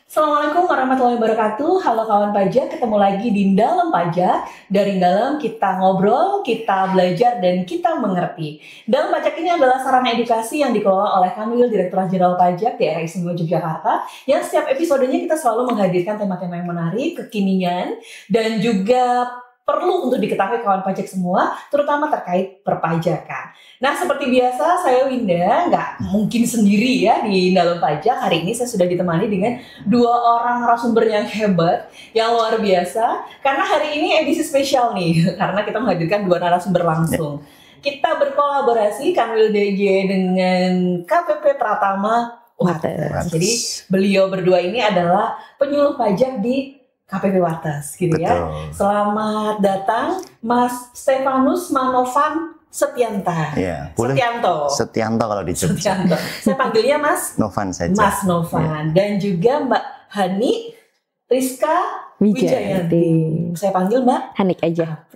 Assalamualaikum warahmatullahi wabarakatuh. Halo kawan pajak, ketemu lagi di Dalam Pajak. Dari dalam kita ngobrol, kita belajar, dan kita mengerti. Dalam Pajak ini adalah sarana edukasi yang dikelola oleh Kanwil Direktorat Jenderal Pajak Daerah Istimewa Yogyakarta, yang setiap episodenya kita selalu menghadirkan tema-tema yang menarik, kekinian, dan juga perlu untuk diketahui kawan pajak semua, terutama terkait perpajakan. Nah, seperti biasa, saya Winda, nggak mungkin sendiri ya di Dalam Pajak. Hari ini saya sudah ditemani dengan dua orang narasumber yang hebat, yang luar biasa. Karena hari ini edisi spesial nih, karena kita menghadirkan dua narasumber langsung. Kita berkolaborasi, Kanwil DJ dengan KPP Pratama Wates. Jadi beliau berdua ini adalah penyuluh pajak di KPP Wates gitu. Betul. Ya. Selamat datang Mas Stefanus Manovan Setianta. Ya, Setianto kalau di Jogja. Setianto. Saya panggilnya Mas Novan saja. Mas Novan. Ya. Dan juga Mbak Hani Rizka Wijayanti. Saya panggil Mbak Hanik aja.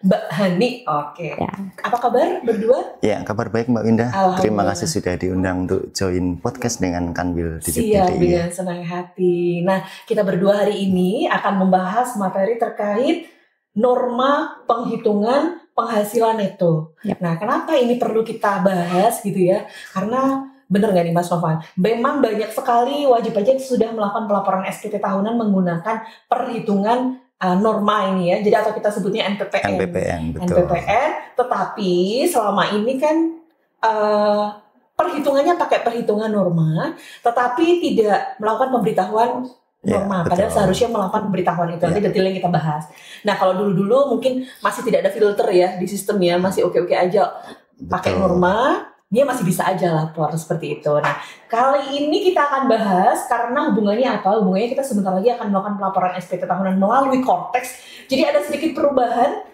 Mbak Hani, oke. Ya. Apa kabar berdua? Ya, kabar baik Mbak Winda. Terima kasih sudah diundang untuk join podcast dengan Kanwil Didik. Siap, dengan senang hati. Nah, kita berdua hari ini akan membahas materi terkait norma penghitungan penghasilan neto. Yep. Nah, kenapa ini perlu kita bahas gitu ya? Karena benar nggak nih Mas Novan? Memang banyak sekali wajib pajak sudah melakukan pelaporan SPT tahunan menggunakan perhitungan norma ini ya. Jadi atau kita sebutnya NPPN. Betul. NPPN, tetapi selama ini kan perhitungannya pakai perhitungan norma, tetapi tidak melakukan pemberitahuan norma, padahal seharusnya melakukan pemberitahuan itu. Nanti detailnya kita bahas. Nah, kalau dulu-dulu mungkin masih tidak ada filter ya di sistem ya, masih oke-oke aja pakai norma, dia masih bisa aja lapor seperti itu. Nah, kali ini kita akan bahas karena hubungannya apa? Hubungannya kita sebentar lagi akan melakukan pelaporan SPT tahunan melalui Cortex. Jadi ada sedikit perubahan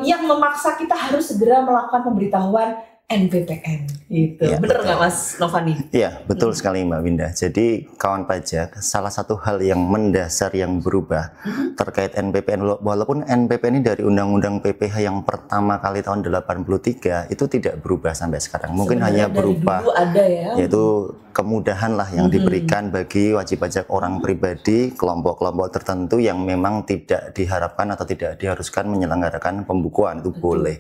yang memaksa kita harus segera melakukan pemberitahuan NPPN gitu. Ya, bener nggak Mas Novani? Iya, betul sekali Mbak Winda. Jadi kawan pajak, salah satu hal yang mendasar yang berubah terkait NPPN, walaupun NPPN ini dari Undang-Undang PPh yang pertama kali tahun 83 itu tidak berubah sampai sekarang. Mungkin hanya berupa ada ya. Yaitu kemudahan lah yang diberikan bagi wajib pajak orang pribadi, kelompok-kelompok tertentu yang memang tidak diharapkan atau tidak diharuskan menyelenggarakan pembukuan, itu boleh.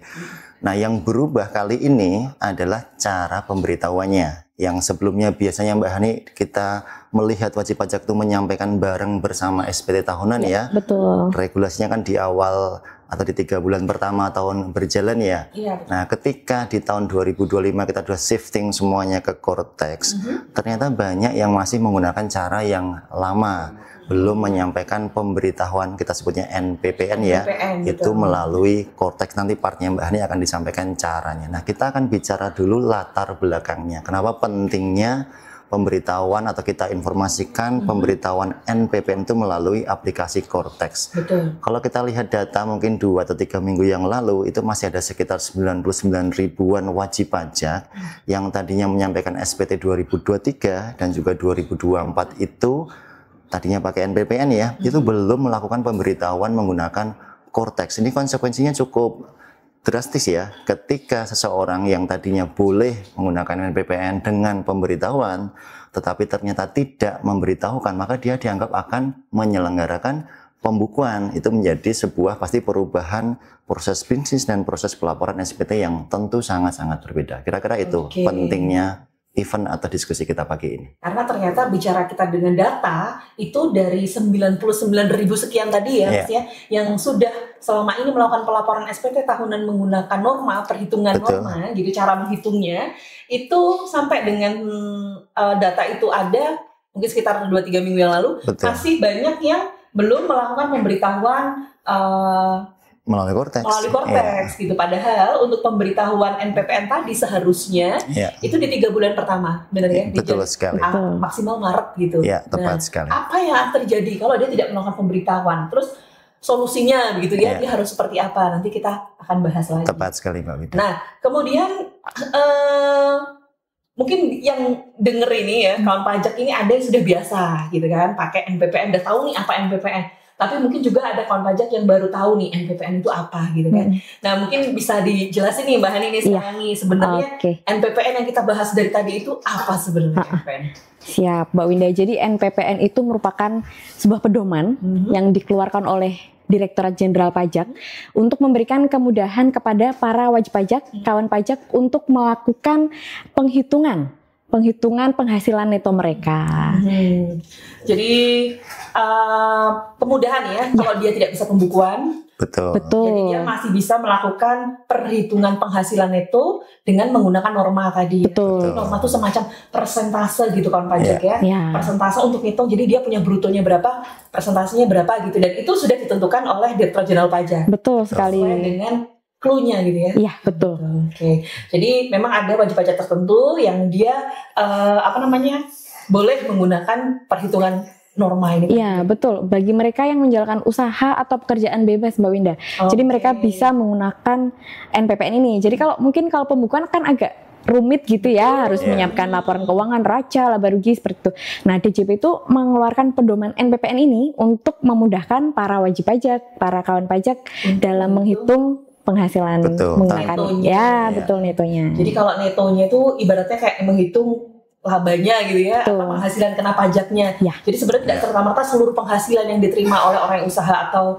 Nah, yang berubah kali ini adalah cara pemberitahuannya. Yang sebelumnya biasanya Mbak Hani kita melihat wajib pajak itu menyampaikan bareng bersama SPT tahunan ya. Betul. Regulasinya kan di awal atau di 3 bulan pertama tahun berjalan ya. Nah, ketika di tahun 2025 kita sudah shifting semuanya ke Cortex, ternyata banyak yang masih menggunakan cara yang lama. Belum menyampaikan pemberitahuan, kita sebutnya NPPN ya, itu melalui Cortex. Nanti partnya Mbak Hani akan disampaikan caranya. Nah, kita akan bicara dulu latar belakangnya. Kenapa pentingnya pemberitahuan atau kita informasikan pemberitahuan NPPN itu melalui aplikasi Cortex. Betul. Kalau kita lihat data mungkin 2 atau 3 minggu yang lalu, itu masih ada sekitar 99 ribuan wajib pajak yang tadinya menyampaikan SPT 2023 dan juga 2024 itu tadinya pakai NPPN ya, itu belum melakukan pemberitahuan menggunakan Cortex. Ini konsekuensinya cukup drastis ya, ketika seseorang yang tadinya boleh menggunakan NPPN dengan pemberitahuan, tetapi ternyata tidak memberitahukan, maka dia dianggap akan menyelenggarakan pembukuan. Itu menjadi sebuah pasti perubahan proses bisnis dan proses pelaporan SPT yang tentu sangat-sangat berbeda. Kira-kira itu pentingnya event atau diskusi kita pagi ini. Karena ternyata bicara kita dengan data itu dari 99.000 sekian tadi ya, Mas ya, yang sudah selama ini melakukan pelaporan SPT tahunan menggunakan norma, perhitungan norma, jadi cara menghitungnya itu sampai dengan data itu ada mungkin sekitar 2-3 minggu yang lalu, masih banyak yang belum melakukan pemberitahuan melalui Cortex gitu. Padahal untuk pemberitahuan NPPN tadi seharusnya itu di 3 bulan pertama, benar ya? Betul sekali. Maksimal Maret gitu. Ya, tepat sekali. Apa yang terjadi kalau dia tidak melakukan pemberitahuan? Terus solusinya begitu ya, dia harus seperti apa? Nanti kita akan bahas lagi. Tepat sekali Mbak Wida. Nah, kemudian mungkin yang denger ini ya, kawan pajak ini ada yang sudah biasa gitu kan, pakai NPPN, udah tahu nih apa NPPN. Tapi mungkin juga ada kawan pajak yang baru tahu nih NPPN itu apa gitu kan. Nah mungkin bisa dijelasin nih Mbak Hani nih sekarang nih sebenarnya NPPN yang kita bahas dari tadi itu apa sebenarnya NPPN? Siap Mbak Winda, jadi NPPN itu merupakan sebuah pedoman yang dikeluarkan oleh Direktorat Jenderal Pajak untuk memberikan kemudahan kepada para wajib pajak, kawan pajak untuk melakukan penghitungan penghasilan neto mereka. Jadi kemudahan ya, kalau dia tidak bisa pembukuan. Betul. Jadi dia masih bisa melakukan perhitungan penghasilan neto dengan menggunakan norma tadi. Betul. Norma itu semacam persentase gitu kan pajak ya. Persentase untuk hitung. Jadi dia punya brutonya berapa, persentasenya berapa gitu. Dan itu sudah ditentukan oleh Direktorat Jenderal Pajak. Betul sekali. Sesuai dengan clue-nya gitu ya. Iya, betul. Oke. Jadi memang ada wajib pajak tertentu yang dia boleh menggunakan perhitungan norma ini. Iya, betul. Bagi mereka yang menjalankan usaha atau pekerjaan bebas, Mbak Winda. Jadi mereka bisa menggunakan NPPN ini. Jadi kalau pembukuan kan agak rumit gitu ya, harus menyiapkan laporan keuangan, raca, laba rugi seperti itu. Nah, DJP itu mengeluarkan pedoman NPPN ini untuk memudahkan para wajib pajak, para kawan pajak dalam menghitung penghasilan menggunakan betul netonya. Jadi kalau netonya itu ibaratnya kayak menghitung labanya gitu ya, atau penghasilan kena pajaknya. Jadi sebenarnya tidak serta-merta seluruh penghasilan yang diterima oleh orang yang usaha atau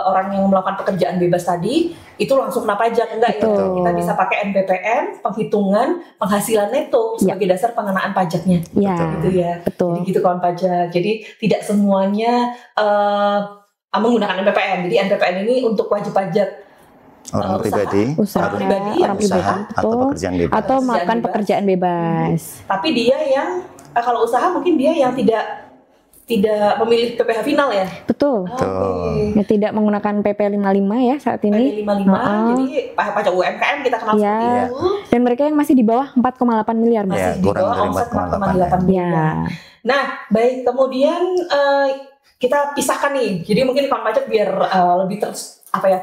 orang yang melakukan pekerjaan bebas tadi itu langsung kena pajak, enggak ya? Kita bisa pakai NPPN, penghitungan penghasilan neto sebagai dasar pengenaan pajaknya. Gitu ya. Jadi gitu kawan pajak. Jadi tidak semuanya menggunakan NPPN. Jadi NPPN ini untuk wajib pajak orang pribadi, usaha atau pekerjaan bebas, atau melakukan pekerjaan bebas. Tapi dia yang kalau usaha mungkin dia yang tidak memilih PPh final ya. Betul. Ya, tidak menggunakan PP 55 ya saat ini. PP 55. Jadi pajak UMKM kita kenal seperti itu. Dan mereka yang masih di bawah 4,8 miliar masih di bawah omset 4,8 miliar. Nah, baik, kemudian kita pisahkan nih. Jadi mungkin kawan pajak biar lebih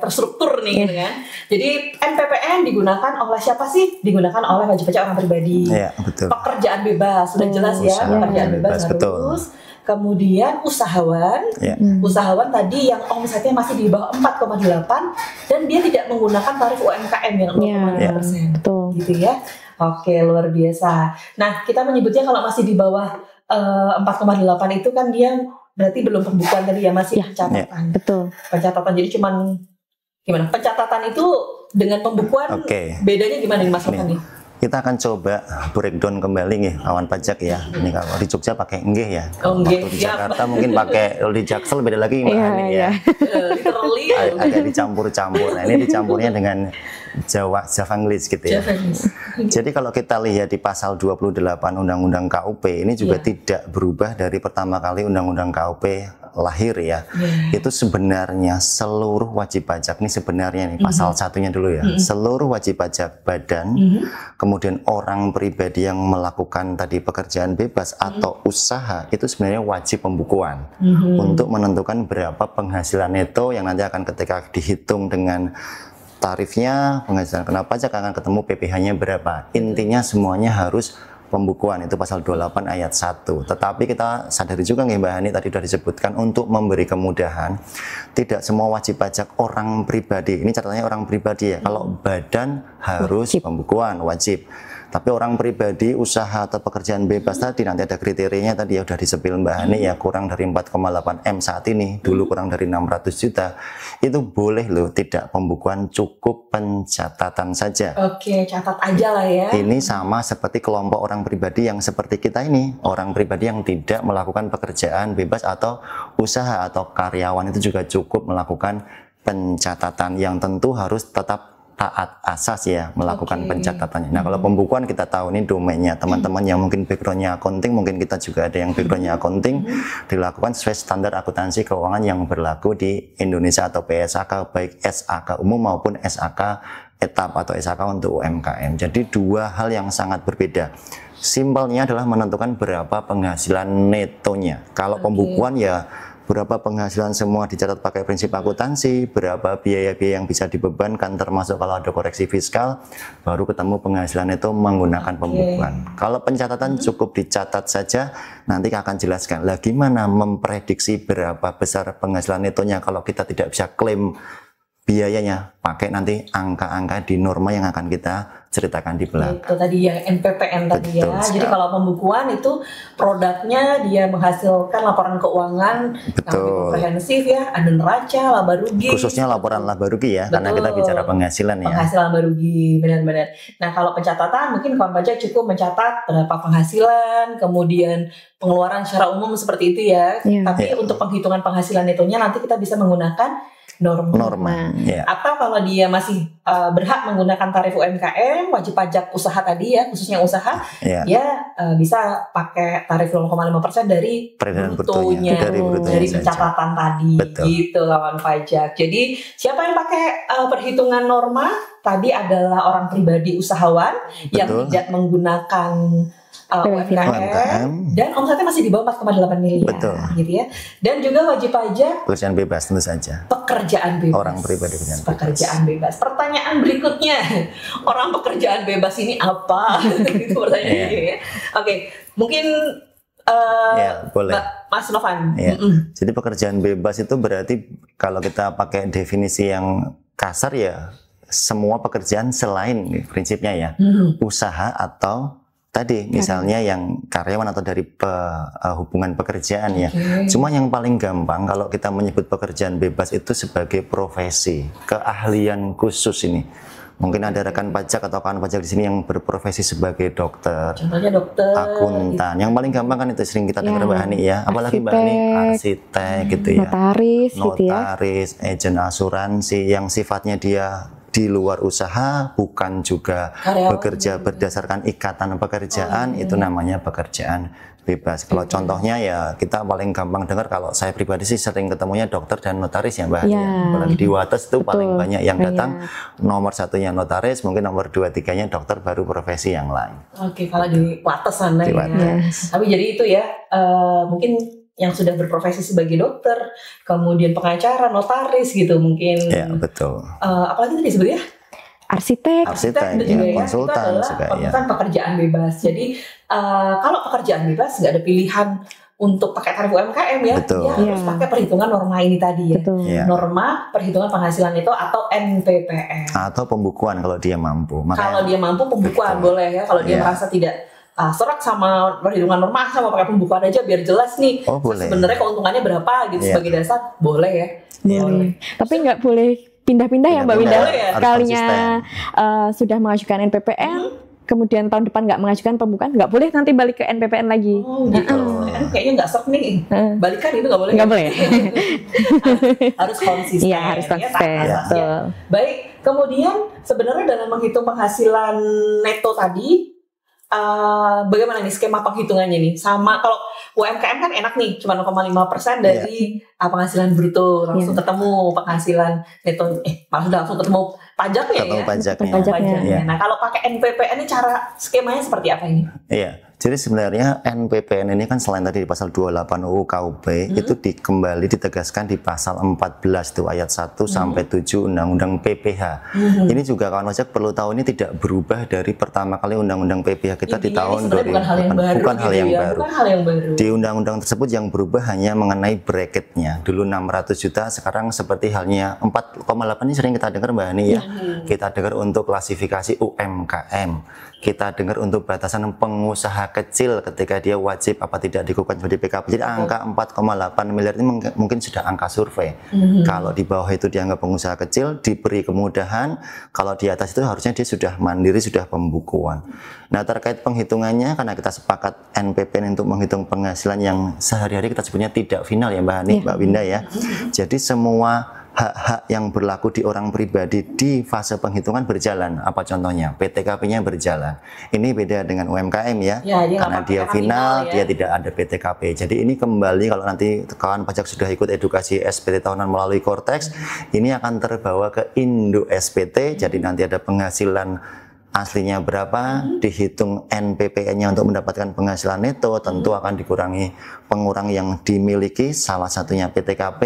terstruktur nih gitu kan. Jadi NPPN digunakan oleh siapa sih? Digunakan oleh wajib pajak orang pribadi. Betul. Pekerjaan bebas sudah jelas ya, pekerjaan bebas harus. Betul. Kemudian usahawan, usahawan tadi yang omsetnya masih di bawah 4,8 dan dia tidak menggunakan tarif UMKM yang 0,5%. Gitu ya. Oke, luar biasa. Nah, kita menyebutnya kalau masih di bawah 4,8 itu kan dia berarti belum pembukuan tadi ya, masih pencatatan. Betul. Pencatatan, jadi cuman gimana? Pencatatan itu dengan pembukuan bedanya gimana nih Mas Lokan nih? Kita akan coba breakdown kembali nih kawan pajak ya. Ini kalau di Jogja pakai nggih ya. Waktu di Jakarta mungkin pakai, di Jaksel beda lagi Mbak Hani ya. Literally agak dicampur-campur. Nah, ini dicampurnya dengan Java English gitu ya. Jadi kalau kita lihat di pasal 28 Undang-Undang KUP ini juga tidak berubah dari pertama kali Undang-Undang KUP lahir ya. Itu sebenarnya seluruh wajib pajak ini sebenarnya nih pasal satunya dulu ya. Seluruh wajib pajak badan, kemudian orang pribadi yang melakukan tadi pekerjaan bebas atau usaha itu sebenarnya wajib pembukuan untuk menentukan berapa penghasilan neto yang nanti akan ketika dihitung dengan tarifnya, penghasilan kena pajak akan ketemu PPh-nya berapa. Intinya semuanya harus pembukuan, itu pasal 28 ayat 1. Tetapi kita sadari juga nih Mbak Hani, tadi sudah disebutkan untuk memberi kemudahan, tidak semua wajib pajak orang pribadi, ini catatannya orang pribadi ya, kalau badan harus pembukuan, wajib. Tapi orang pribadi, usaha atau pekerjaan bebas tadi nanti ada kriterianya tadi ya udah disepil Mbak Hani ya, kurang dari 4,8 M saat ini, dulu kurang dari 600 juta, itu boleh loh tidak pembukuan, cukup pencatatan saja. Oke, catat aja lah ya. Ini sama seperti kelompok orang pribadi yang seperti kita ini, orang pribadi yang tidak melakukan pekerjaan bebas atau usaha atau karyawan itu juga cukup melakukan pencatatan yang tentu harus tetap taat asas ya melakukan pencatatannya. Nah kalau pembukuan kita tahu ini domainnya teman-teman yang mungkin backgroundnya accounting, mungkin kita juga ada yang backgroundnya accounting, dilakukan sesuai standar akuntansi keuangan yang berlaku di Indonesia atau PSAK, baik SAK umum maupun SAK etap atau SAK untuk UMKM. Jadi dua hal yang sangat berbeda. Simpelnya adalah menentukan berapa penghasilan netonya. Kalau pembukuan ya berapa penghasilan semua dicatat pakai prinsip akuntansi, berapa biaya-biaya yang bisa dibebankan termasuk kalau ada koreksi fiskal, baru ketemu penghasilan itu menggunakan pembukuan. Kalau pencatatan cukup dicatat saja, nanti akan jelaskan lagi gimana memprediksi berapa besar penghasilan netonya kalau kita tidak bisa klaim biayanya, pakai nanti angka-angka di norma yang akan kita ceritakan di belakang. Itu tadi ya NPPN tadi ya. Betul Jadi kalau pembukuan itu produknya dia menghasilkan laporan keuangan yang lebih komprehensif ya, ada neraca, laba rugi. Khususnya laporan laba rugi ya, karena kita bicara penghasilan ya. Penghasilan laba rugi, benar-benar. Nah kalau pencatatan mungkin kawan pajak cukup mencatat berapa penghasilan, kemudian pengeluaran secara umum seperti itu ya. Tapi untuk penghitungan penghasilan netonya nanti kita bisa menggunakan norma. Atau kalau dia masih berhak menggunakan tarif UMKM, wajib pajak usaha tadi ya, khususnya usaha, dia bisa pakai tarif 0,5% dari brutonya, dari pencatatan tadi. Gitu kawan pajak. Jadi siapa yang pakai perhitungan norma tadi adalah orang pribadi usahawan yang tidak menggunakan UMKM dan omsetnya masih di bawah 4,8 miliar, gitu ya. Dan juga wajib pajak pekerjaan bebas tentu saja. Pekerjaan bebas. Orang pribadi pekerjaan bebas. Pertanyaan berikutnya, orang pekerjaan bebas ini apa? Itu pertanyaannya ya. Oke, mungkin boleh. Mas Novan. Jadi pekerjaan bebas itu berarti kalau kita pakai definisi yang kasar ya, semua pekerjaan selain prinsipnya ya, usaha atau tadi misalnya yang karyawan atau dari hubungan pekerjaan ya. Cuma yang paling gampang kalau kita menyebut pekerjaan bebas itu sebagai profesi, keahlian khusus ini. Mungkin ada rekan pajak atau kawan pajak di sini yang berprofesi sebagai dokter, contohnya dokter, akuntan. Yang paling gampang kan itu sering kita dengar Mbak Hani ya. Apalagi Mbak Hani arsitek gitu ya. Notaris, agen asuransi yang sifatnya dia di luar usaha, bukan juga bekerja berdasarkan ikatan pekerjaan, itu namanya pekerjaan bebas. Kalau contohnya ya kita paling gampang dengar, kalau saya pribadi sih sering ketemunya dokter dan notaris ya Mbak. Apalagi di Wates itu paling banyak yang datang, nomor satunya notaris, mungkin nomor 2-3-nya dokter, baru profesi yang lain. Oke, kalau di Wates sana ya. Tapi jadi itu ya, mungkin yang sudah berprofesi sebagai dokter, kemudian pengacara, notaris gitu mungkin. Ya, betul. Apalagi tadi disebutnya? Arsitek itu juga ya, konsultan, itu adalah pekerjaan bebas. Jadi kalau pekerjaan bebas nggak ada pilihan untuk pakai tarif UMKM ya, dia harus pakai perhitungan norma ini tadi ya. Norma perhitungan penghasilan itu atau NPPN. Atau pembukuan kalau dia mampu. Kalau dia mampu pembukuan boleh ya. Kalau dia merasa tidak serak sama perhitungan norma, sama pakai pembukuan aja biar jelas nih sebenarnya keuntungannya berapa gitu sebagai dasar, boleh ya. Boleh. Tapi nggak boleh pindah-pindah ya Mbak Winda. Ya? Sudah mengajukan NPPN, kemudian tahun depan nggak mengajukan pembukaan, nggak boleh nanti balik ke NPPN lagi. Gitu. Kayaknya nggak serak nih. Balikan itu nggak boleh. Nggak boleh. Harus konsisten. Iya, harus konsisten. Ya. Baik. Kemudian sebenarnya dalam menghitung penghasilan neto tadi, bagaimana nih skema penghitungannya nih? Sama kalau UMKM kan enak nih, cuma 0,5% dari penghasilan bruto, langsung ketemu penghasilan neto, maksudnya langsung ketemu pajaknya ya? Pajaknya. Nah kalau pakai NPPN ini cara skemanya seperti apa ini? Iya. Jadi sebenarnya NPPN ini kan selain tadi di pasal 28 UU KUP itu kembali ditegaskan di pasal 14 itu ayat 1 sampai 7 Undang-Undang PPH. Ini juga kawan pajak perlu tahu, ini tidak berubah dari pertama kali Undang-Undang PPH kita di tahun 2008. Bukan hal yang baru. Di undang-undang tersebut yang berubah hanya mengenai bracketnya. Dulu 600 juta, sekarang seperti halnya 4,8 ini sering kita dengar Mbak Hani ya. Kita dengar untuk klasifikasi UMKM. Kita dengar untuk batasan pengusaha kecil ketika dia wajib apa tidak dikukuhkan sebagai PKP. Jadi angka 4,8 miliar ini mungkin sudah angka survei. Kalau di bawah itu dianggap pengusaha kecil, diberi kemudahan. Kalau di atas itu harusnya dia sudah mandiri, sudah pembukuan. Nah terkait penghitungannya, karena kita sepakat NPPN untuk menghitung penghasilan yang sehari-hari kita sebutnya tidak final ya Mbak Hani, Mbak Winda ya. Jadi semua hak-hak yang berlaku di orang pribadi di fase penghitungan berjalan. Apa contohnya? PTKP-nya berjalan. Ini beda dengan UMKM ya, karena dia final, dia tidak ada PTKP. Jadi ini kembali kalau nanti kawan pajak sudah ikut edukasi SPT tahunan melalui Cortex, ini akan terbawa ke Indo SPT. Jadi nanti ada penghasilan aslinya berapa, dihitung NPPN-nya untuk mendapatkan penghasilan neto, tentu akan dikurangi pengurang yang dimiliki, salah satunya PTKP,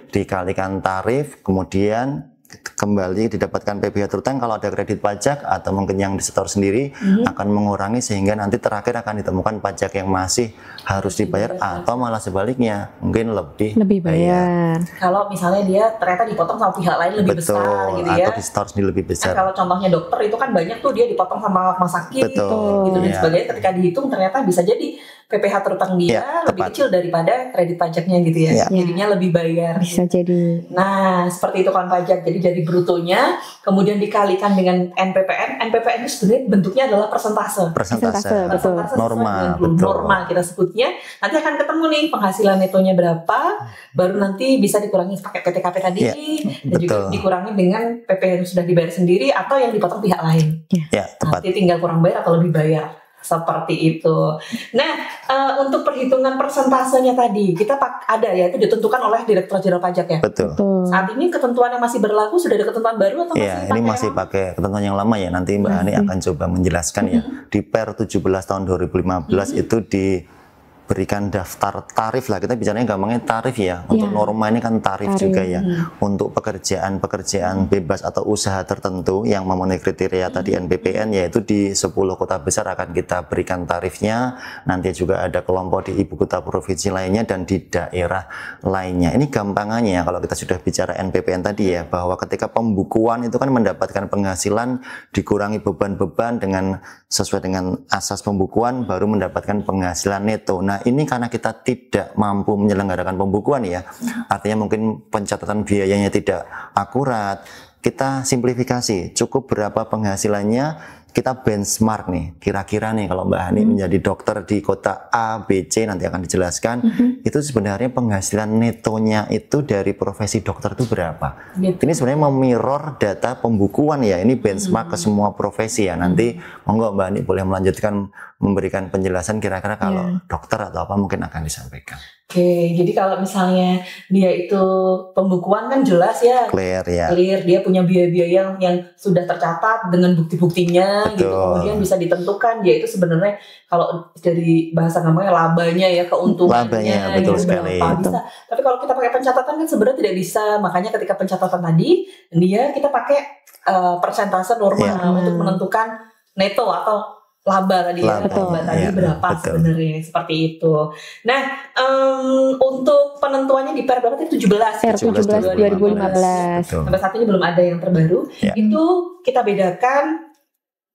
dikalikan tarif, kemudian kembali didapatkan PBH terutang kalau ada kredit pajak atau mungkin yang disetor sendiri akan mengurangi sehingga nanti terakhir akan ditemukan pajak yang masih harus dibayar atau malah sebaliknya mungkin lebih bayar. Kalau misalnya dia ternyata dipotong sama pihak lain lebih betul, besar gitu ya. atau disetor sendiri lebih besar. Kalau contohnya dokter itu kan banyak tuh dia dipotong sama rumah sakit Betul, gitu dan ya. sebagainya, ketika dihitung ternyata bisa jadi PPh terutang dia Ya, lebih tepat. kecil daripada kredit pajaknya gitu ya. Ya. Jadinya lebih bayar. Bisa jadi. Nah, seperti itu kan pajak. Jadi brutonya kemudian dikalikan dengan NPPN. NPPN itu sebenarnya bentuknya adalah persentase. Persentase, betul. Persentase sesuai Norma, dengan betul. norma kita sebutnya. Nanti akan ketemu nih penghasilan netonya berapa, baru nanti bisa dikurangi pakai PTKP tadi, Ya, dan juga betul. dikurangi dengan PP yang sudah dibayar sendiri atau yang dipotong pihak lain. Ya, tepat. Nanti tinggal kurang bayar atau lebih bayar. Seperti itu. Nah, untuk perhitungan persentasenya tadi, kita ada ya, itu ditentukan oleh Direktorat Jenderal Pajak ya. Betul. Betul. Saat ini ketentuan yang masih berlaku, sudah ada ketentuan baru atau Ya, ini masih pakai ketentuan yang lama ya. Nanti Mbak Ani akan coba menjelaskan ya. Di Per 17 tahun 2015 itu diberikan daftar tarif lah. Kita bicaranya gampangnya tarif ya. Untuk norma ini kan tarif juga ya. Untuk pekerjaan bebas atau usaha tertentu yang memenuhi kriteria tadi NPPN, yaitu di 10 kota besar akan kita berikan tarifnya. Nanti juga ada kelompok di ibu kota provinsi lainnya dan di daerah lainnya. Ini gampangannya kalau kita sudah bicara NPPN tadi ya, bahwa ketika pembukuan itu kan mendapatkan penghasilan dikurangi beban-beban dengan sesuai dengan asas pembukuan baru mendapatkan penghasilan neto. Nah, ini karena kita tidak mampu menyelenggarakan pembukuan ya, artinya mungkin pencatatan biayanya tidak akurat, kita simplifikasi, cukup berapa penghasilannya, kita benchmark nih, kira-kira nih kalau Mbak Hani menjadi dokter di kota A, B, C, nanti akan dijelaskan, itu sebenarnya penghasilan netonya itu dari profesi dokter itu berapa. Gitu. Ini sebenarnya memirror data pembukuan ya, ini benchmark ke semua profesi ya. Nanti monggo Mbak Hani boleh melanjutkan memberikan penjelasan kira-kira kalau dokter atau apa mungkin akan disampaikan. Oke, jadi kalau misalnya dia itu pembukuan kan jelas ya, Clear ya. clear, dia punya biaya-biaya yang sudah tercatat dengan bukti-buktinya gitu, Betul. kemudian bisa ditentukan dia itu sebenarnya kalau dari bahasa namanya labanya ya, keuntungannya Labanya, betul gitu, sekali. berapa bisa. Tapi kalau kita pakai pencatatan kan sebenarnya tidak bisa, makanya ketika pencatatan tadi kita pakai persentase norma Ya. untuk menentukan neto atau laba tadi ya, Laba, laba tadi ya, berapa betul. sebenarnya, seperti itu. Nah, untuk penentuannya di Per berapa tadi 17 Per 17 2015. Betul. sampai saat ini belum ada yang terbaru. Ya. Itu kita bedakan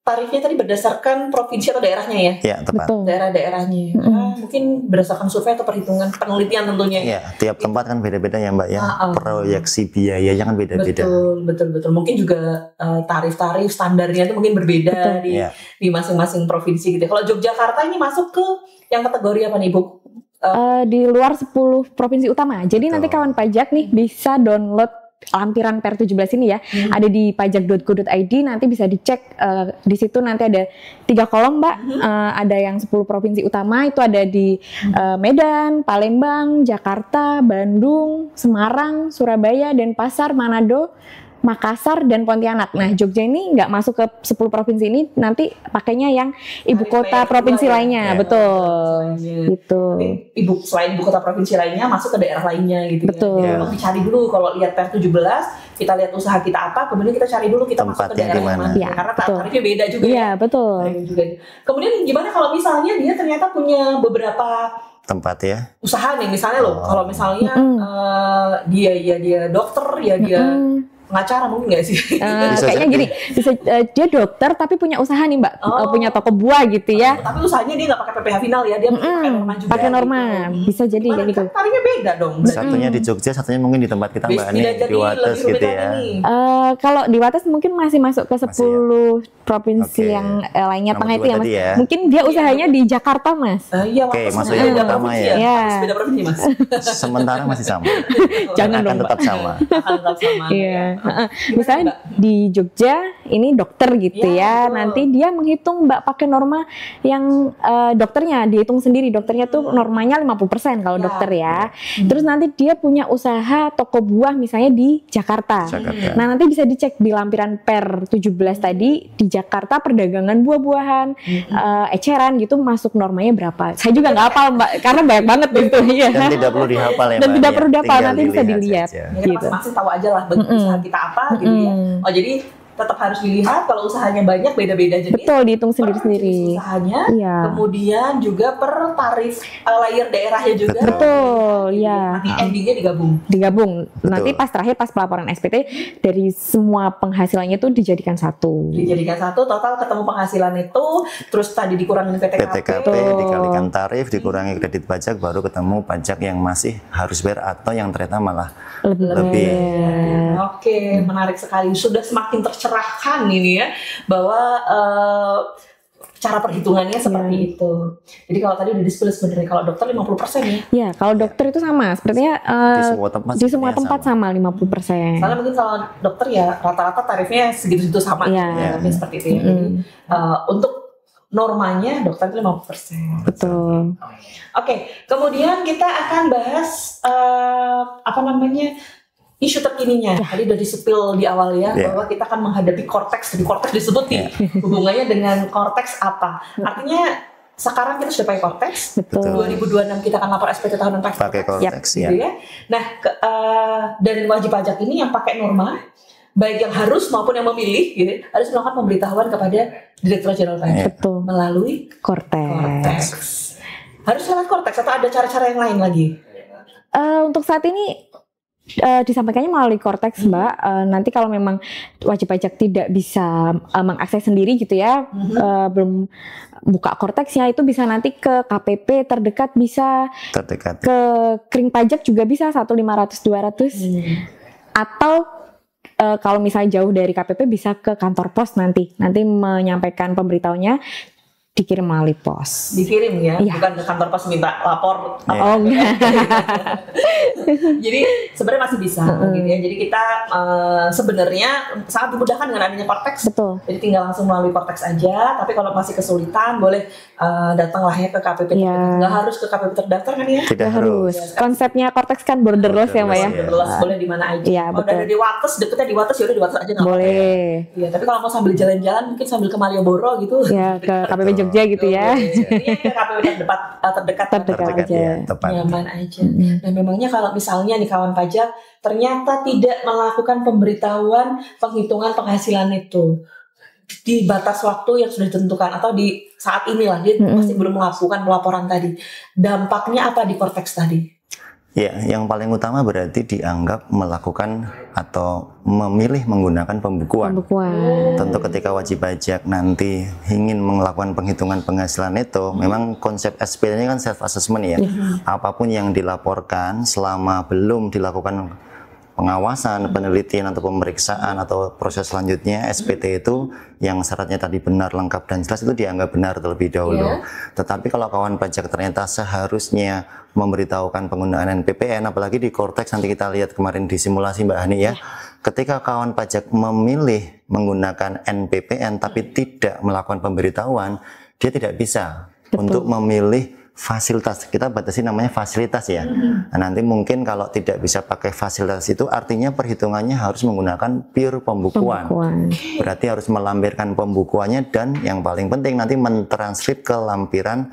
tarifnya tadi berdasarkan provinsi atau daerahnya ya, Ya, tepat. Betul. daerah-daerahnya. Mungkin berdasarkan survei atau perhitungan penelitian tentunya. Ya, tiap tempat kan beda-beda ya Mbak ya. Proyeksi biayanya kan beda-beda. Betul. Mungkin juga tarif-tarif standarnya itu mungkin berbeda Ya. di masing-masing provinsi gitu. Kalau Yogyakarta ini masuk ke yang kategori apa nih, Bu? Di luar 10 provinsi utama. Jadi nanti kawan pajak nih bisa download lampiran Per 17 ini ya. Ada di pajak.go.id, nanti bisa dicek di situ nanti ada 3 kolom, Mbak. Ada yang 10 provinsi utama itu ada di Medan, Palembang, Jakarta, Bandung, Semarang, Surabaya, Denpasar, Manado, Makassar dan Pontianak. Nah, Jogja ini nggak masuk ke 10 provinsi ini, nanti pakainya yang ibu kota provinsi lainnya, betul. Gitu. Selain ibu kota provinsi lainnya masuk ke daerah lainnya gitu. Betul. Ya. Jadi dicari dulu kalau lihat Per 17, kita lihat usaha kita apa, kemudian kita cari dulu kita masuk ke Tempatnya daerah yang di mana. mana. Ya, Karena betul. tarifnya beda juga Iya, betul. Tarifnya juga. Kemudian gimana kalau misalnya dia ternyata punya beberapa Tempat ya. usaha nih, misalnya loh, kalau misalnya dia dokter, ya dia pengacara mungkin nggak sih? Bisa Kayaknya jadi. gini, bisa dia dokter tapi punya usaha nih, Mbak, punya toko buah gitu ya. Tapi usahanya dia nggak pakai PPh final ya, dia pakai norma juga. Pakai norma, gitu. bisa jadi Gimana? kayak gitu. Kan tarifnya beda dong. Satunya di Jogja, satunya mungkin di tempat kita Mbak Ani Tidak di Wates lebih gitu rumit ya. lagi nih. Kalau di Wates mungkin masih masuk ke 10 provinsi Oke. yang lainnya Nomor tengah itu dua ya, Mas. tadi ya. Mungkin dia usahanya di Jakarta, Mas. Iya, Oke, Wates masuknya beda yang pertama provinsi ya. Iya. Beda provinsi, Mas. Sementara masih sama. Jangan akan dong, tetap sama. Akan tetap sama. Iya. Misalnya di Jogja ini dokter gitu ya, betul. nanti dia menghitung Mbak pakai norma yang dokternya dihitung sendiri, dokternya tuh normanya 50% kalau Ya. dokter ya. Terus nanti dia punya usaha toko buah misalnya di Jakarta. Jakarta. Nah nanti bisa dicek di lampiran per 17 tadi di Jakarta perdagangan buah-buahan, eceran gitu masuk normanya berapa. Saya juga nggak hafal Mbak, karena banyak banget gitu ya. Dan tidak perlu dihafal ya Dan Mbak, tidak ya. perlu dihafal, Tinggal nanti bisa dilihat. saja. Ya, kita masing-masing tahu aja lah bentuk usaha kita apa gitu ya. Oh jadi tetap harus dilihat kalau usahanya banyak beda-beda jenis. Betul, dihitung Per sendiri-sendiri. jenis usahanya, Iya. kemudian juga per tarif layer daerahnya juga. Betul, ya. Nanti endingnya digabung. Digabung. Nanti Betul. pas terakhir pas pelaporan SPT dari semua penghasilannya itu dijadikan satu. Dijadikan satu, total ketemu penghasilan itu, terus tadi dikurangin PTKP. PTKP dikalikan tarif, dikurangi kredit pajak, baru ketemu pajak yang masih harus bayar atau yang ternyata malah lebih. Oke, menarik sekali. Sudah semakin tercerahkan ini ya, bahwa cara perhitungannya seperti itu. Jadi kalau tadi udah di-spill sebenarnya, kalau dokter 50% ya. Ya, kalau dokter itu sama, sepertinya Di semua tempat di semua sepertinya tempat sama 50%. Soalnya mungkin kalau dokter ya rata-rata tarifnya segitu-segitu sama. Iya. Mungkin seperti itu ya. Jadi untuk normanya dokter itu 50%. Betul. Oke, kemudian kita akan bahas isu terkininya. Tadi udah di-spill di awal ya, Yeah. bahwa kita akan menghadapi korteks. Di korteks disebut nih, hubungannya dengan korteks apa? Artinya sekarang kita sudah pakai korteks. Betul. 2026 kita akan lapor SPT tahunan pajak. Pakai konteks Gitu ya. ya. Nah, dari wajib pajak ini yang pakai norma, baik yang harus maupun yang memilih, gitu, harus melakukan pemberitahuan kepada Direktorat Jenderal Pajak Betul. melalui Korteks. korteks. Harus lewat korteks atau ada cara-cara yang lain lagi? Untuk saat ini disampaikannya melalui korteks Mbak. Nanti kalau memang wajib pajak tidak bisa mengakses sendiri gitu ya, belum buka korteksnya, itu bisa nanti ke KPP terdekat, bisa Terdekat. ke Kering Pajak juga bisa 1.500-200 atau kalau misalnya jauh dari KPP bisa ke kantor pos nanti menyampaikan pemberitahuannya dikirim melalui pos. Dikirim ya, Iya. bukan ke kantor pos minta lapor. Oh enggak. Jadi sebenarnya masih bisa gitu ya. Jadi kita sebenarnya sangat dimudahkan dengan adanya korteks. Betul. Jadi tinggal langsung melalui korteks aja. Tapi kalau masih kesulitan, boleh datanglah ya ke KPP. Iya. Nggak harus ke KPP terdaftar kan ya? Tidak Nggak harus. Konsepnya korteks kan borderless ya Mbak ya. Borderless, Jelas boleh di mana aja. Iya, Kalau betul. ada di Wates, deketnya di Wates, yaudah di Wates aja nggak apa-apa. Boleh. Iya, tapi kalau mau sambil jalan-jalan mungkin sambil ke Malioboro gitu. Ya ke KPP Jogja gitu ya. Iya, ke KPP terdekat Terdekat aja. ya, tepat. nyaman aja. Dan memangnya kalau misalnya nih kawan pajak ternyata tidak melakukan pemberitahuan penghitungan penghasilan itu di batas waktu yang sudah ditentukan atau di saat inilah dia masih belum melakukan pelaporan tadi, dampaknya apa di korteks tadi? Ya, yang paling utama berarti dianggap melakukan atau memilih menggunakan pembukuan. Pembukuan. Tentu ketika wajib pajak nanti ingin melakukan penghitungan penghasilan itu, memang konsep SPT ini kan self assessment ya. Apapun yang dilaporkan selama belum dilakukan pengawasan, penelitian atau pemeriksaan atau proses selanjutnya, SPT itu yang syaratnya tadi benar, lengkap dan jelas itu dianggap benar terlebih dahulu. Tetapi kalau kawan pajak ternyata seharusnya memberitahukan penggunaan NPPN, apalagi di korteks nanti kita lihat kemarin di simulasi Mbak Hani ya, ketika kawan pajak memilih menggunakan NPPN tapi tidak melakukan pemberitahuan, dia tidak bisa untuk memilih fasilitas. Kita batasi namanya fasilitas ya. Nah, nanti mungkin kalau tidak bisa pakai fasilitas itu artinya perhitungannya harus menggunakan pure pembukuan. Berarti harus melampirkan pembukuannya dan yang paling penting nanti mentranskrip ke lampiran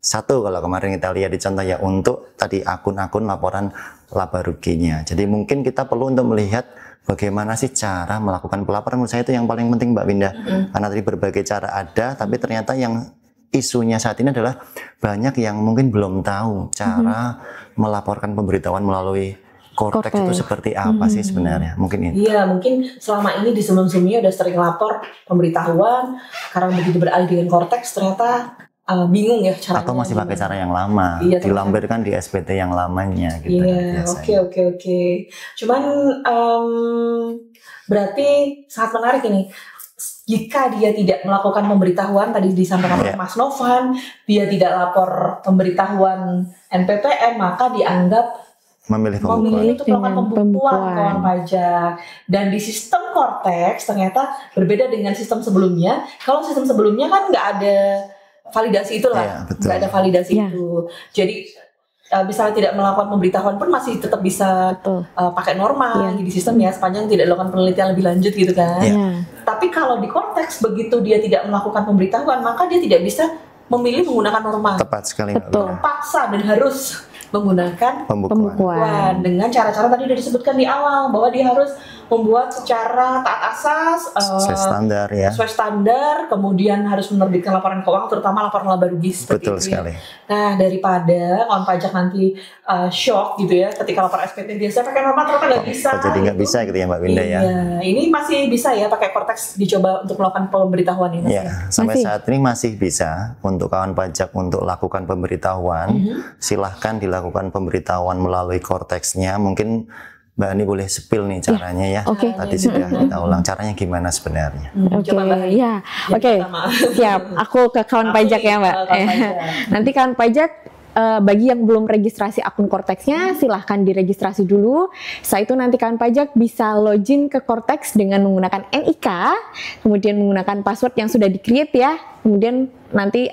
1 kalau kemarin kita lihat di contoh ya, untuk tadi akun-akun laporan laba ruginya. Jadi mungkin kita perlu untuk melihat bagaimana sih cara melakukan pelaporan. Menurut saya itu yang paling penting Mbak Winda. Karena tadi berbagai cara ada, tapi ternyata yang isunya saat ini adalah banyak yang mungkin belum tahu cara melaporkan pemberitahuan melalui korteks itu seperti apa sih sebenarnya. Mungkin ini. Iya, mungkin selama ini di sebelum-sebelumnya udah sering lapor pemberitahuan, sekarang begitu beralih dengan korteks ternyata bingung ya caranya. Atau masih pakai cara yang lama, Iya, dilampirkan di SPT yang lamanya gitu. Iya, oke. Cuman berarti sangat menarik ini. Jika dia tidak melakukan pemberitahuan, tadi disampaikan oleh Mas Novan, dia tidak lapor pemberitahuan NPPN, maka dianggap memilih pembukuan. Memilih untuk melakukan Dengan pembukuan pembukuan. kawan pajak. Dan di sistem Cortex ternyata berbeda dengan sistem sebelumnya. Kalau sistem sebelumnya kan nggak ada validasi itulah, Iya, betul. nggak ada validasi Iya. itu. Jadi misalnya tidak melakukan pemberitahuan pun masih tetap bisa Betul. pakai normal Iya. di sistem ya, sepanjang tidak dilakukan penelitian lebih lanjut gitu kan. Iya. Ya. Tapi kalau di Cortex begitu dia tidak melakukan pemberitahuan, maka dia tidak bisa memilih menggunakan normal. Tepat sekali Mbak Betul. Winda. Paksa dan harus menggunakan Pembukuan. Pembukuan. dengan cara-cara tadi udah disebutkan di awal bahwa dia harus membuat secara taat asas, Sesuai standar ya. sesuai standar, kemudian harus menerbitkan laporan keuangan, terutama laporan laba rugi seperti Betul itu ya. sekali. Nah, daripada kawan pajak nanti shock gitu ya ketika lapor SPT biasa pakai normal ternyata nggak bisa. Kok jadi nggak gitu. bisa gitu ya Mbak Winda ya. Iya, ini masih bisa ya pakai Cortex dicoba untuk melakukan pemberitahuan ini. Mas, Ya, sampai Masih. saat ini masih bisa untuk kawan pajak untuk lakukan pemberitahuan. Silahkan dilakukan pemberitahuan melalui Cortex-nya. Mungkin Mbak Ani boleh spill nih caranya ya. Oke. Tadi sudah kita ulang caranya gimana sebenarnya. Oke, Coba Mbak Hani. ya, Yang oke, pertama. siap. Aku ke kawan Aku pajak nih, ya, Mbak. kawan pajak. Nanti kawan pajak, bagi yang belum registrasi akun Cortex-nya, silahkan diregistrasi dulu. Setelah itu nanti kawan pajak bisa login ke Cortex dengan menggunakan NIK, kemudian menggunakan password yang sudah di-create ya. Kemudian nanti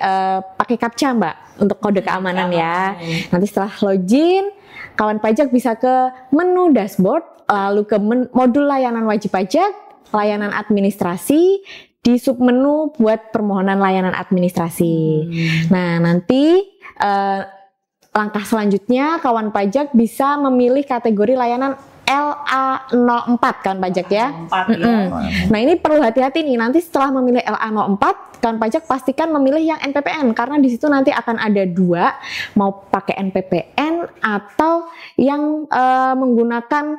pakai CAPTCHA, Mbak, untuk kode keamanan ya. Nanti setelah login, kawan pajak bisa ke menu dashboard, lalu ke modul layanan wajib pajak, layanan administrasi, di submenu buat permohonan layanan administrasi. Nah, nanti langkah selanjutnya kawan pajak bisa memilih kategori layanan LA04 kawan pajak ya. 4 ya. Nah, ini perlu hati-hati nih, nanti setelah memilih LA04 kawan pajak pastikan memilih yang NPPN karena di situ nanti akan ada dua, mau pakai NPPN atau yang menggunakan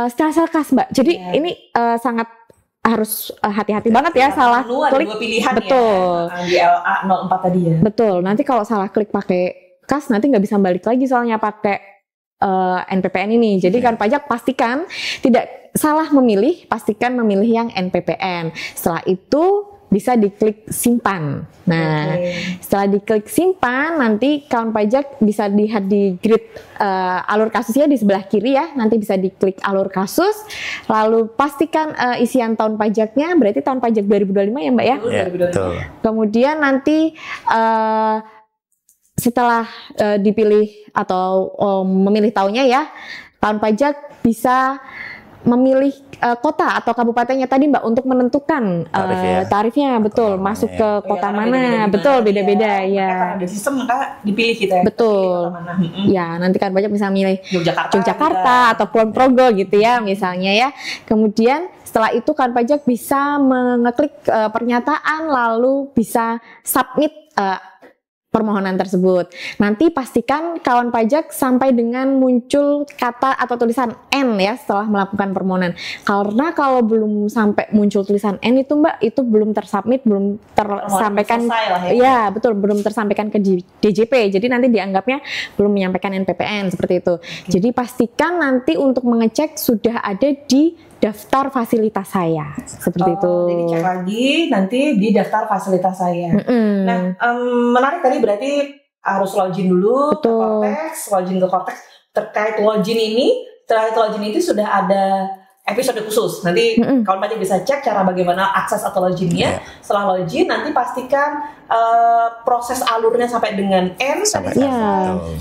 stelsel kas, Mbak. Jadi Ya. ini sangat harus hati-hati banget ya, salah Menu ada klik. dua pilihan Betul. ya. Di LA04 tadi ya. Betul. Nanti kalau salah klik pakai kas nanti nggak bisa balik lagi soalnya pakai NPPN ini. Jadi kan pajak pastikan tidak salah memilih, pastikan memilih yang NPPN. Setelah itu bisa diklik simpan. Nah, setelah diklik simpan, nanti kawan pajak bisa lihat di grid alur kasusnya di sebelah kiri ya. Nanti bisa diklik alur kasus, lalu pastikan isian tahun pajaknya, berarti tahun pajak 2025 ya Mbak ya. Ya, betul. Kemudian nanti setelah dipilih atau memilih tahunnya ya, kawan pajak bisa memilih kota atau kabupatennya tadi Mbak untuk menentukan tarifnya betul masuk ke kota mana, betul beda-beda ya. Ada sistem maka dipilih kita ya. Betul. Kota mana. Ya, nanti kan pajak bisa milih Yogyakarta atau Kulon Progo gitu ya misalnya ya. Kemudian setelah itu kan pajak bisa mengeklik pernyataan lalu bisa submit permohonan tersebut. Nanti pastikan kawan pajak sampai dengan muncul kata atau tulisan N ya setelah melakukan permohonan. Karena kalau belum sampai muncul tulisan N itu Mbak, itu belum tersubmit, belum tersampaikan. Ya, betul, belum tersampaikan ke DJP. Jadi nanti dianggapnya belum menyampaikan NPPN seperti itu. Jadi pastikan nanti untuk mengecek sudah ada di daftar fasilitas saya seperti itu. Jadi cek lagi nanti di daftar fasilitas saya. Nah, menarik tadi berarti harus login dulu ke Cortex, login ke Cortex. Terkait login ini sudah ada episode khusus. Nanti kawan pajak bisa cek cara bagaimana akses atau loginnya. Setelah login nanti pastikan proses alurnya sampai dengan N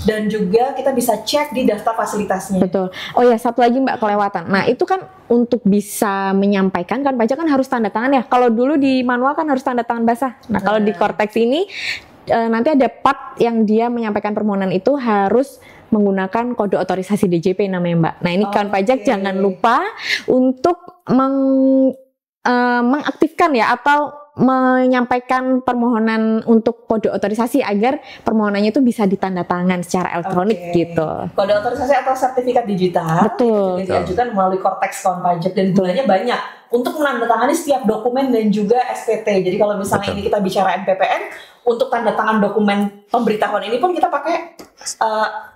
dan juga kita bisa cek di daftar fasilitasnya. Betul. Oh ya, satu lagi Mbak kelewatan. Nah, itu kan untuk bisa menyampaikan kan pajak kan harus tanda tangan ya. Kalau dulu di manual kan harus tanda tangan basah. Nah, kalau di Cortex ini nanti ada part yang dia menyampaikan permohonan itu harus menggunakan kode otorisasi DJP namanya Mbak. Nah, ini kawan pajak jangan lupa untuk mengaktifkan ya atau menyampaikan permohonan untuk kode otorisasi agar permohonannya itu bisa ditandatangan secara elektronik gitu. Kode otorisasi atau sertifikat digital betul. Itu diajukan melalui Cortex kawan pajak dan gunanya banyak untuk menandatangani setiap dokumen dan juga SPT. Jadi kalau misalnya ini kita bicara NPPN, untuk tanda tangan dokumen pemberitahuan ini pun kita pakai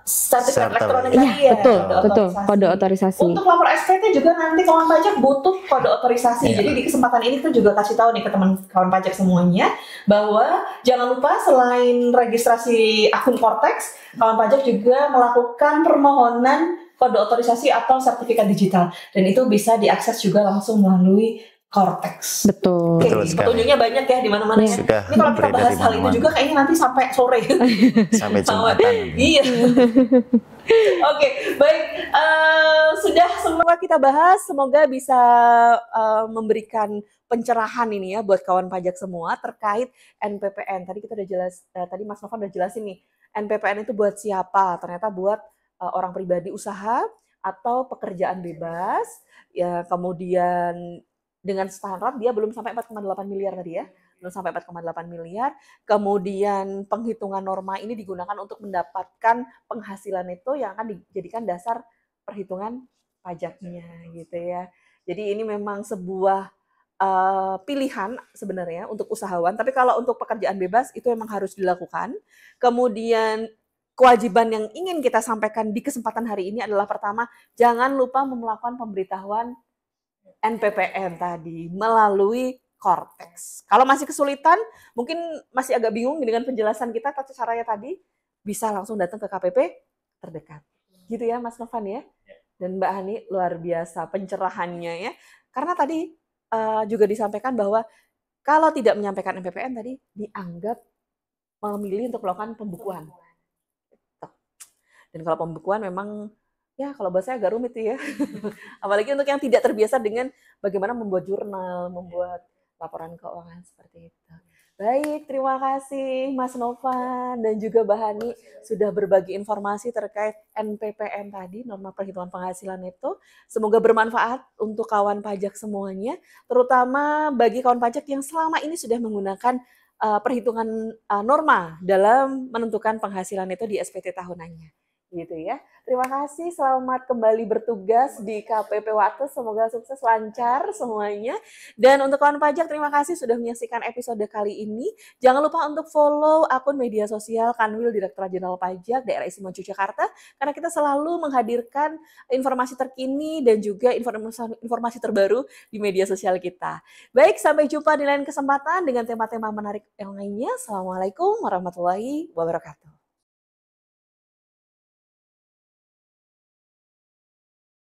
sertifikat elektronik tadi ya, betul, kode otorisasi. Untuk lapor SPT juga nanti kawan pajak butuh kode otorisasi. Jadi di kesempatan ini kita juga kasih tahu nih ke teman kawan pajak semuanya bahwa jangan lupa selain registrasi akun Kortex, kawan pajak juga melakukan permohonan kode otorisasi atau sertifikat digital, dan itu bisa diakses juga langsung melalui Kortex. Betul. Petunjuknya banyak ya di mana-mana ya. Ini kalau kita bahas hal itu juga kayaknya nanti sampai sore. Sampai Jumatan. Iya. Oke, baik. Sudah semua kita bahas. Semoga bisa memberikan pencerahan ini ya buat kawan pajak semua terkait NPPN. Tadi kita udah jelas, tadi Mas Novan udah jelasin nih. NPPN itu buat siapa? Ternyata buat orang pribadi usaha atau pekerjaan bebas. Ya, kemudian dengan standar dia belum sampai 4,8 miliar tadi ya. Belum sampai 4,8 miliar. Kemudian penghitungan norma ini digunakan untuk mendapatkan penghasilan itu yang akan dijadikan dasar perhitungan pajaknya gitu ya. Jadi ini memang sebuah pilihan sebenarnya untuk usahawan. Tapi kalau untuk pekerjaan bebas itu memang harus dilakukan. Kemudian kewajiban yang ingin kita sampaikan di kesempatan hari ini adalah pertama, jangan lupa melakukan pemberitahuan NPPN tadi melalui Kortex. Kalau masih kesulitan, mungkin masih agak bingung dengan penjelasan kita tata caranya tadi, bisa langsung datang ke KPP terdekat. Gitu ya Mas Novan ya. Dan Mbak Hani luar biasa pencerahannya ya. Karena tadi juga disampaikan bahwa kalau tidak menyampaikan NPPN tadi dianggap memilih untuk melakukan pembukuan. Dan kalau pembukuan memang ya kalau bahasanya agak rumit ya. Apalagi untuk yang tidak terbiasa dengan bagaimana membuat jurnal, membuat laporan keuangan seperti itu. Baik, terima kasih Mas Novan dan juga Mbak Hani sudah berbagi informasi terkait NPPN tadi, norma perhitungan penghasilan itu. Semoga bermanfaat untuk kawan pajak semuanya, terutama bagi kawan pajak yang selama ini sudah menggunakan perhitungan norma dalam menentukan penghasilan itu di SPT tahunannya. Gitu ya. Terima kasih, selamat kembali bertugas di KPP Wates, semoga sukses lancar semuanya. Dan untuk kawan pajak, terima kasih sudah menyaksikan episode kali ini. Jangan lupa untuk follow akun media sosial Kanwil Direktorat Jenderal Pajak Daerah Istimewa Yogyakarta, karena kita selalu menghadirkan informasi terkini dan juga informasi terbaru di media sosial kita. Baik, sampai jumpa di lain kesempatan dengan tema-tema menarik yang lainnya. Assalamualaikum warahmatullahi wabarakatuh.